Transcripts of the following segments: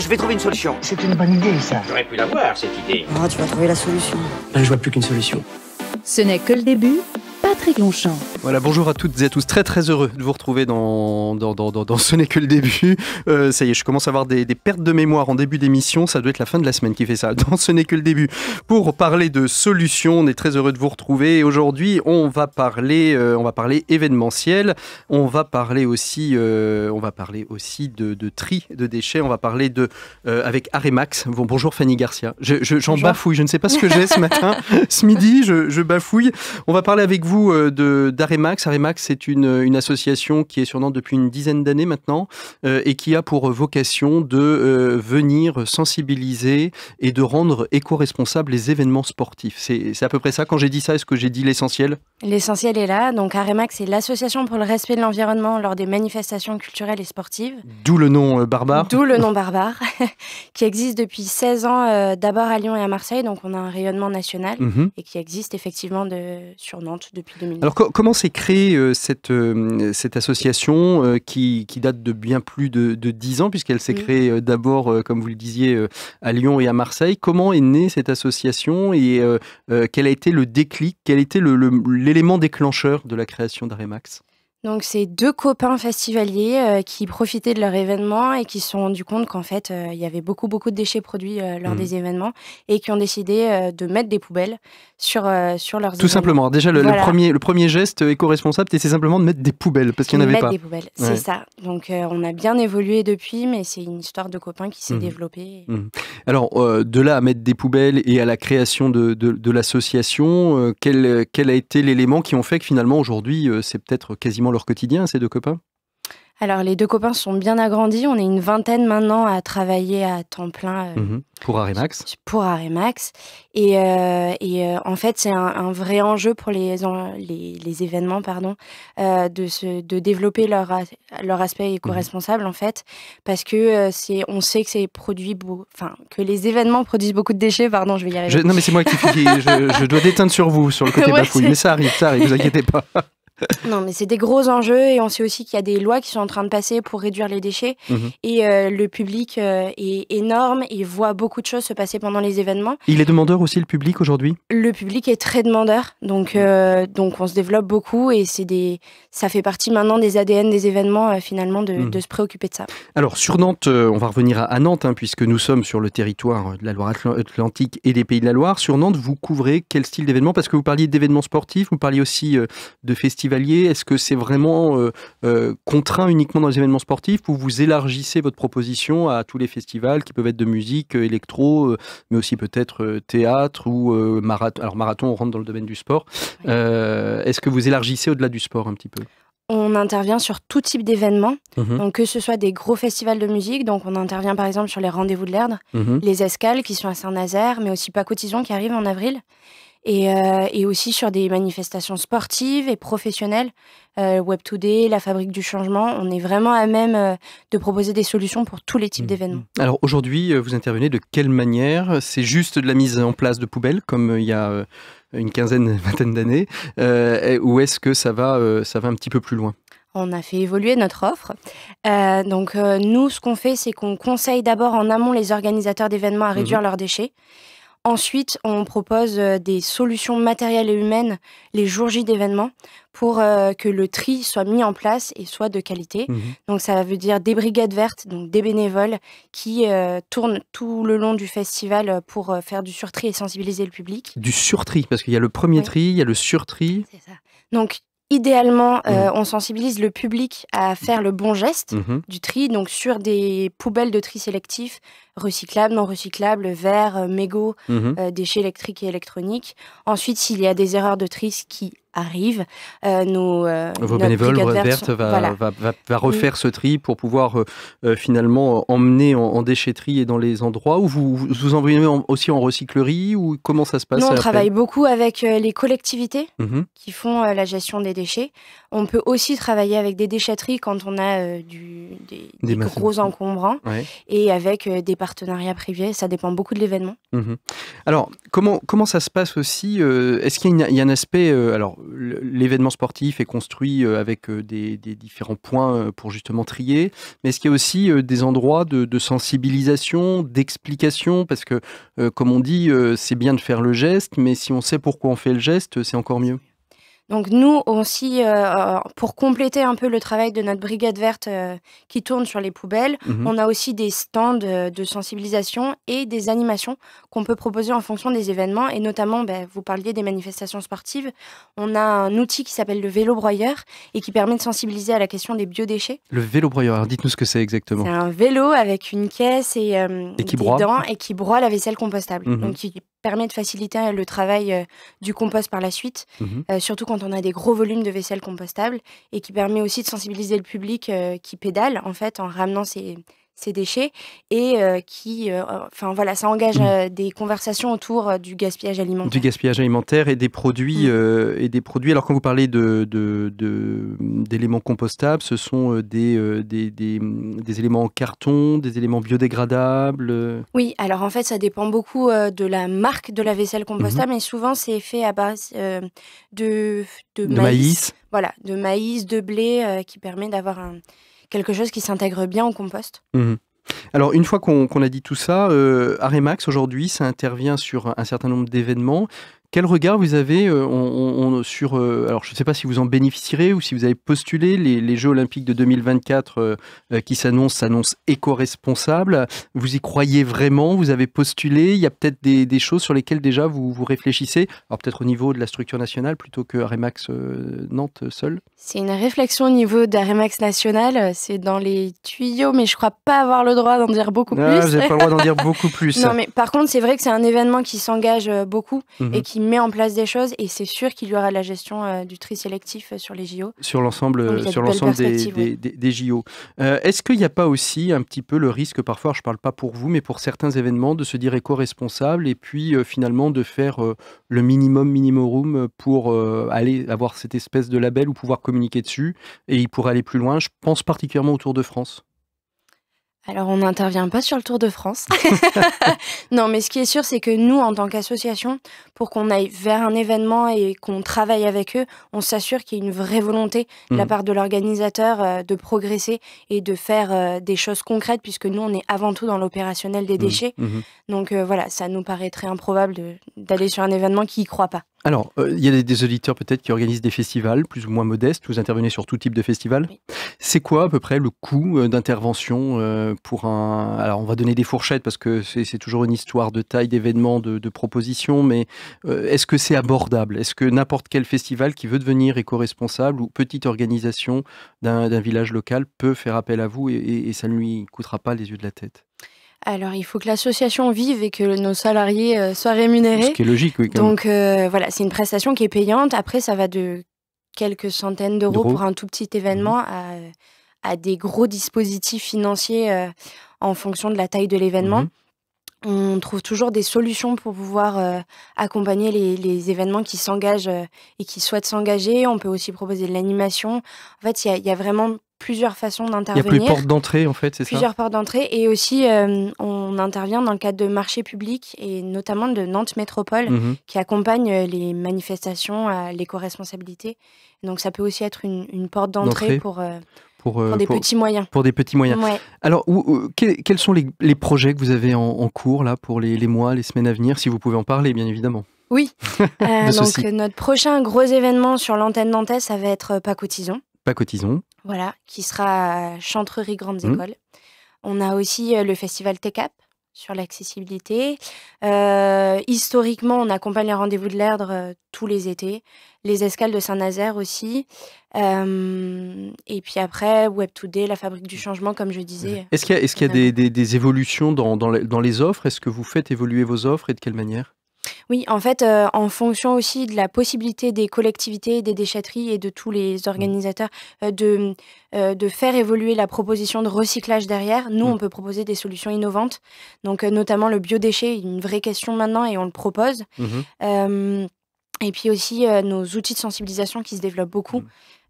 je vais trouver une solution. C'est une bonne idée, ça. J'aurais pu l'avoir, cette idée. Oh, tu vas trouver la solution. Là, je vois plus qu'une solution. Ce n'est que le début. Patrick Longchamp. Voilà, bonjour à toutes et à tous. Très très heureux de vous retrouver dans Ce n'est que le début. Ça y est, je commence à avoir des pertes de mémoire en début d'émission. Ça doit être la fin de la semaine qui fait ça. Dans Ce n'est que le début. Pour parler de solutions, on est très heureux de vous retrouver. Aujourd'hui, on va parler événementiel. On va parler aussi de tri de déchets. On va parler avec Aremax. Bon, bonjour Fanny Garcia. J'en bafouille. Je ne sais pas ce que j'ai ce matin, ce midi. Je bafouille. On va parler avec vous d'Aremax. Aremax, c'est une association qui est sur Nantes depuis une dizaine d'années maintenant et qui a pour vocation de venir sensibiliser et de rendre éco-responsables les événements sportifs. C'est à peu près ça. Quand j'ai dit ça, est-ce que j'ai dit l'essentiel ? L'essentiel est là. Donc Aremax, c'est l'association pour le respect de l'environnement lors des manifestations culturelles et sportives. D'où le nom barbare. D'où le nom barbare, qui existe depuis 16 ans, d'abord à Lyon et à Marseille. Donc on a un rayonnement national et qui existe effectivement sur Nantes depuis 2009. Alors comment s'est créée cette association qui date de bien plus de 10 ans, puisqu'elle s'est créée d'abord, comme vous le disiez, à Lyon et à Marseille. Comment est née cette association et quel a été le déclic, quel a été l'élément déclencheur de la création d'Aremax ? Donc, c'est deux copains festivaliers qui profitaient de leur événement et qui se sont rendus compte qu'en fait, il y avait beaucoup de déchets produits lors des événements et qui ont décidé de mettre des poubelles sur leurs événements. Tout simplement. Déjà, le premier geste éco-responsable, c'est simplement de mettre des poubelles, parce qu'il n'y en avait pas. Mettre des poubelles, c'est ça. Donc, on a bien évolué depuis, mais c'est une histoire de copains qui s'est développée. Alors, de là à mettre des poubelles et à la création de l'association, quel a été l'élément qui ont fait que finalement, aujourd'hui, c'est peut-être quasiment leur quotidien, ces deux copains ? Alors, les deux copains sont bien agrandis. On est une vingtaine maintenant à travailler à temps plein. Pour Aremax. Pour Aremax. Et en fait, c'est un vrai enjeu pour les événements, de développer leur aspect éco-responsable, en fait, parce que on sait que que les événements produisent beaucoup de déchets. Pardon, je vais y arriver. Non, mais c'est moi qui je dois déteindre sur vous, sur le côté bafouille. Mais ça arrive, vous inquiétez pas. Non, mais c'est des gros enjeux et on sait aussi qu'il y a des lois qui sont en train de passer pour réduire les déchets et le public est énorme et voit beaucoup de choses se passer pendant les événements. Il est demandeur aussi, le public, aujourd'hui ? Le public est très demandeur, donc on se développe beaucoup et ça fait partie maintenant des ADN des événements finalement de se préoccuper de ça. Alors sur Nantes, on va revenir à Nantes puisque nous sommes sur le territoire de la Loire-Atlantique et des Pays de la Loire. Sur Nantes, vous couvrez quel style d'événements ? Parce que vous parliez d'événements sportifs, vous parliez aussi de festivals. Est-ce que c'est vraiment contraint uniquement dans les événements sportifs ou vous élargissez votre proposition à tous les festivals qui peuvent être de musique, électro, mais aussi peut-être théâtre ou marathon ? Alors marathon, on rentre dans le domaine du sport. Oui. Est-ce que vous élargissez au-delà du sport un petit peu ? On intervient sur tout type d'événements, donc que ce soit des gros festivals de musique, donc on intervient par exemple sur les Rendez-vous de l'Erdre, les Escales qui sont à Saint-Nazaire, mais aussi Pacotizon qui arrive en avril. Et aussi sur des manifestations sportives et professionnelles, Web Today, la Fabrique du Changement. On est vraiment à même de proposer des solutions pour tous les types d'événements. Alors aujourd'hui, vous intervenez de quelle manière ? C'est juste de la mise en place de poubelles, comme il y a une vingtaine d'années, ou est-ce que ça va un petit peu plus loin ? On a fait évoluer notre offre. Nous, ce qu'on fait, c'est qu'on conseille d'abord en amont les organisateurs d'événements à réduire leurs déchets. Ensuite, on propose des solutions matérielles et humaines les jours J d'événements pour que le tri soit mis en place et soit de qualité. Donc ça veut dire des brigades vertes, donc des bénévoles qui tournent tout le long du festival pour faire du surtri et sensibiliser le public. Du surtri, parce qu'il y a le premier tri, il y a le surtri. C'est ça. Donc idéalement, on sensibilise le public à faire le bon geste du tri, donc sur des poubelles de tri sélectif, recyclables, non recyclables, verres, mégots, déchets électriques et électroniques. Ensuite, s'il y a des erreurs de tri qui arrivent, vos bénévoles vertes va refaire ce tri pour pouvoir finalement emmener en déchetterie et dans les endroits où vous envoyez aussi en recyclerie ou comment ça se passe? Nous, on travaille beaucoup avec les collectivités qui font la gestion des déchets. On peut aussi travailler avec des déchetteries quand on a des gros encombrants et avec des partenariats privés. Ça dépend beaucoup de l'événement. Alors, comment ça se passe aussi? Est-ce qu'il y a un aspect... alors, l'événement sportif est construit avec des différents points pour justement trier, mais est-ce qu'il y a aussi des endroits de sensibilisation, d'explication? Parce que, comme on dit, c'est bien de faire le geste, mais si on sait pourquoi on fait le geste, c'est encore mieux. Donc nous aussi, pour compléter un peu le travail de notre brigade verte qui tourne sur les poubelles, Mhm. on a aussi des stands de sensibilisation et des animations qu'on peut proposer en fonction des événements. Et notamment, vous parliez des manifestations sportives, on a un outil qui s'appelle le vélo broyeur et qui permet de sensibiliser à la question des biodéchets. Le vélo broyeur, alors dites-nous ce que c'est C'est exactement. un vélo avec une caisse et Et qui des broie? dents et qui broie la vaisselle compostable. Mhm. Donc qui permet de faciliter le travail du compost par la suite, Mhm. surtout quand on a des gros volumes de vaisselle compostable, et qui permet aussi de sensibiliser le public qui pédale en fait en ramenant ses déchets et enfin voilà, ça engage des conversations autour du gaspillage Du alimentaire. gaspillage alimentaire et des produits. Alors, quand vous parlez d'éléments compostables, ce sont des éléments en carton, des éléments biodégradables. Oui, alors en fait, ça dépend beaucoup de la marque de la vaisselle Mhm. compostable, mais souvent c'est fait à base de De maïs. maïs. Voilà, de maïs, de blé, qui permet d'avoir quelque chose qui s'intègre bien au compost. Mhm. Alors, une fois qu'on a dit tout ça, Aremax, aujourd'hui, ça intervient sur un certain nombre d'événements. Quel regard vous avez sur... alors, je ne sais pas si vous en bénéficierez ou si vous avez postulé les Jeux Olympiques de 2024 qui s'annoncent éco-responsables. Vous y croyez vraiment? Vous avez postulé? Il y a peut-être des choses sur lesquelles déjà vous réfléchissez? Alors, peut-être au niveau de la structure nationale plutôt que Aremax Nantes seul? C'est une réflexion au niveau d'Aremax National, c'est dans les tuyaux, mais je crois pas avoir le droit d'en dire beaucoup Ah, plus. vous n'avez pas le droit d'en dire beaucoup plus. Non, mais par contre, c'est vrai que c'est un événement qui s'engage beaucoup Mhm. et qui met en place des choses, et c'est sûr qu'il y aura de la gestion du tri sélectif sur les JO. Sur Donc, il y a de belles l'ensemble perspectives, oui. des JO. Est-ce qu'il n'y a pas aussi un petit peu le risque, parfois, je ne parle pas pour vous, mais pour certains événements, de se dire éco-responsable et puis finalement de faire le minimum pour aller avoir cette espèce de label ou pouvoir communiquer dessus et il pourrait aller plus loin? Je pense particulièrement au Tour de France. Alors, on n'intervient pas sur le Tour de France. Non, mais ce qui est sûr, c'est que nous, en tant qu'association, pour qu'on aille vers un événement et qu'on travaille avec eux, on s'assure qu'il y a une vraie volonté de la Mhm. part de l'organisateur de progresser et de faire des choses concrètes, puisque nous, on est avant tout dans l'opérationnel des Mhm. déchets. Mhm. Donc voilà, ça nous paraîtrait improbable d'aller sur un événement qui n'y croit pas. Alors, il y a des auditeurs peut-être qui organisent des festivals plus ou moins modestes. Vous intervenez sur tout type de festival. Oui. C'est quoi à peu près le coût d'intervention pour un... Alors, on va donner des fourchettes parce que c'est toujours une histoire de taille d'événement, de proposition, mais est-ce que c'est abordable? Est-ce que n'importe quel festival qui veut devenir éco-responsable ou petite organisation d'un village local peut faire appel à vous et ça ne lui coûtera pas les yeux de la tête? Alors, il faut que l'association vive et que nos salariés soient Ce rémunérés. qui est logique, oui, quand même. Donc voilà, c'est une prestation qui est payante. Après, ça va de quelques centaines d'euros D'euros. pour un tout petit événement à des gros dispositifs financiers en fonction de la taille de l'événement. Mhm. On trouve toujours des solutions pour pouvoir accompagner les événements qui s'engagent et qui souhaitent s'engager. On peut aussi proposer de l'animation. En fait, il y a vraiment plusieurs façons Il y a plus d'intervenir. de portes d'entrée, en fait, c'est ça? Plusieurs portes d'entrée, et aussi on intervient dans le cadre de marchés publics et notamment de Nantes Métropole Mhm. qui accompagne les manifestations à l'éco-responsabilité. Donc ça peut aussi être une porte d'entrée D'entrée pour des petits moyens. pour des petits moyens. Ouais. Alors, quels sont les projets que vous avez en cours là, pour les mois, les semaines à venir, si vous pouvez en parler, bien évidemment? Oui, De donc ceci. notre prochain gros événement sur l'antenne nantaise, ça va être Pacotison, Pas cotisons. voilà, qui sera à Chantrerie Grandes Mhm. Écoles. On a aussi le festival TECAP sur l'accessibilité. Historiquement, on accompagne les rendez-vous de l'Erdre tous les étés. Les escales de Saint-Nazaire aussi. Et puis après, Web Today, la fabrique du changement, comme je disais. Est-ce qu'il y a on a des évolutions dans les offres? Est-ce que vous faites évoluer vos offres et de quelle manière? Oui, en fait, en fonction aussi de la possibilité des collectivités, des déchetteries et de tous les organisateurs de faire évoluer la proposition de recyclage derrière, nous, on peut proposer des solutions innovantes. Donc, notamment le biodéchet, une vraie question maintenant et on le propose. Mhm. Et puis aussi nos outils de sensibilisation qui se développent beaucoup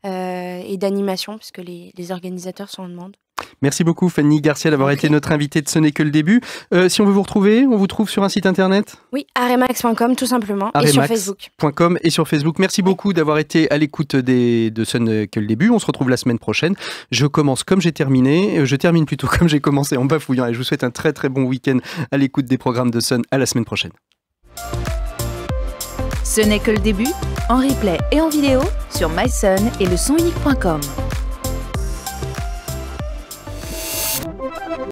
et d'animation, puisque les organisateurs sont en demande. Merci beaucoup Fanny Garcia d'avoir été notre invitée de Ce n'est que le début. Si on veut vous retrouver, on vous trouve sur un site internet ? Oui, aremax.com tout simplement, et sur Facebook. .com et sur Facebook. Merci beaucoup d'avoir été à l'écoute de Ce n'est que le début. On se retrouve la semaine prochaine. Je commence comme j'ai terminé. Je termine plutôt comme j'ai commencé en bafouillant. Et je vous souhaite un très très bon week-end à l'écoute des programmes de Sun. À la semaine prochaine. Ce n'est que le début, en replay et en vidéo sur mysun et lesonunique.com.